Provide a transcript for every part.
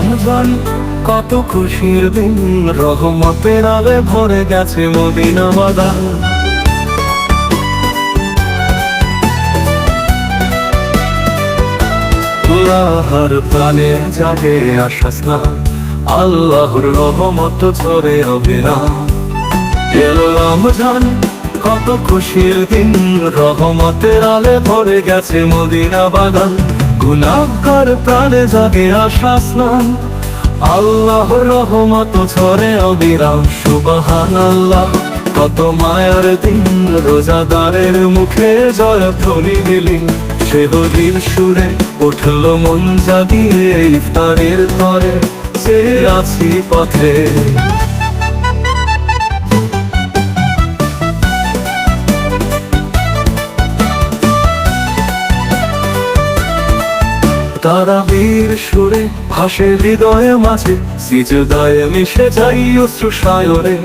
রমজান কত খুশির দিন, রহমতের আলে ভরে গেছে মদিনা বাগান। আল্লাহর প্রাণে জাগে আশা স্নান, আল্লাহর রহমত ঝরে অবিরাম। এলো রমজান কত খুশির দিন, রহমতের আলে ভরে গেছে মদিনা বাগান। গুনাহগার প্রাণে জাগে আশা স্নান, আল্লাহর রহমত ঝরে অবিরাম। সুবহানাল্লাহ কত মায়ার দিন, রোজাদারের মুখে জয়ধ্বনি দিলি। সেহরির সুরে উঠলো মন জাগিয়ে, ইফতারের তরে যে আছি পথে। তারাবির সুরে ভাসে হৃদয়ে মাঝে, সিজদায় মিশে যাই অশ্রু সায়রে।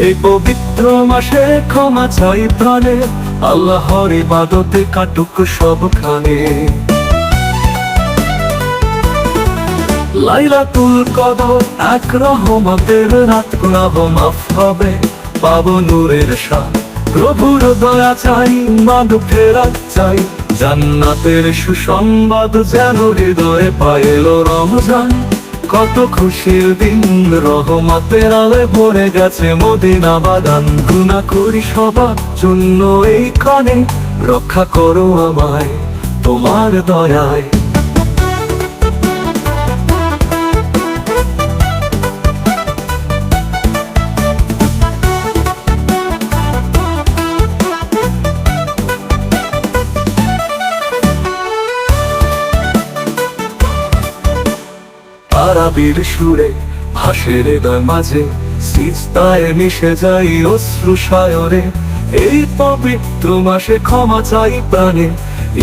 এই পবিত্র মাসে ক্ষমা চাই প্রাণে, আল্লাহর ইবাদতে কাটুক সবখানে। লাইলাতুল কদর এক রহমতের রাত, গুনাহ মাফ হবে পাবো নূরের শান। প্রভুর দয়া চাই, মাগফিরাত চাই, জান্নাতের সুসংবাদ যেন হৃদয়ে পায়। এলো রমজান কত খুশির দিন, রহমতের আলে ভরে গেছে মদিনা বাগান। গুনাহ করি সবার জন্য এইখানে, রক্ষা করো আমায় তোমার দয়ায়। তারাবির সুরে ভাসে হৃদয় মাঝে, সিজদায় মিশে যাই অশ্রু সায়রে। এই পবিত্র মাসে ক্ষমা চাই প্রাণে,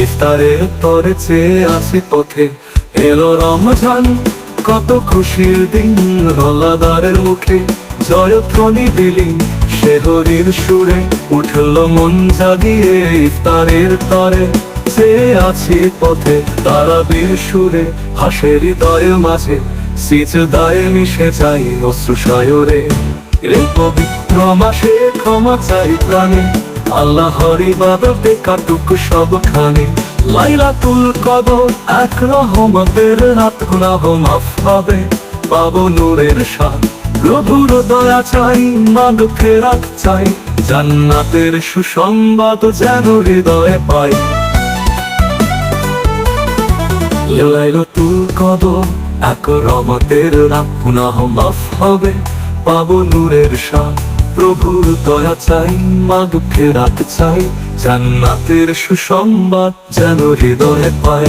ইফতারের তরে চেয়ে আসি পথে। এলো রমজান কত খুশির দিন, রোজাদারের মুখে জয়ধ্বনি দিলি। সেহরির সুরে উঠলো মন জাগিয়ে, ইফতারের তরে চেয়ে আছি পথে। তারাবির সুরে হাসে হৃদয় মাঝে, সিজদায় মিশে যাই অশ্রু সায়রে। এই পবিত্র মাসে ক্ষমা চাই প্রাণে, আল্লাহর ইবাদতে কাটুক সবখানে। লাইলাতুল কদর এক রহমতের রাত, গুনাহ মাফ হবে পাবো নূরের শান। প্রভুর দয়া চাই, মাগফিরাত চাই, জান্নাতের সুসংবাদ যেন হৃদয়ে পাই। লাইলাতুল কদর এক রহমতের রাত, গুনাহ মাফ হবে পাবো নূরের শান। প্রভুর দয়া চাই, মাগফিরাত চাই, জান্নাতের সুসংবাদ যেন হৃদয়ে পাই।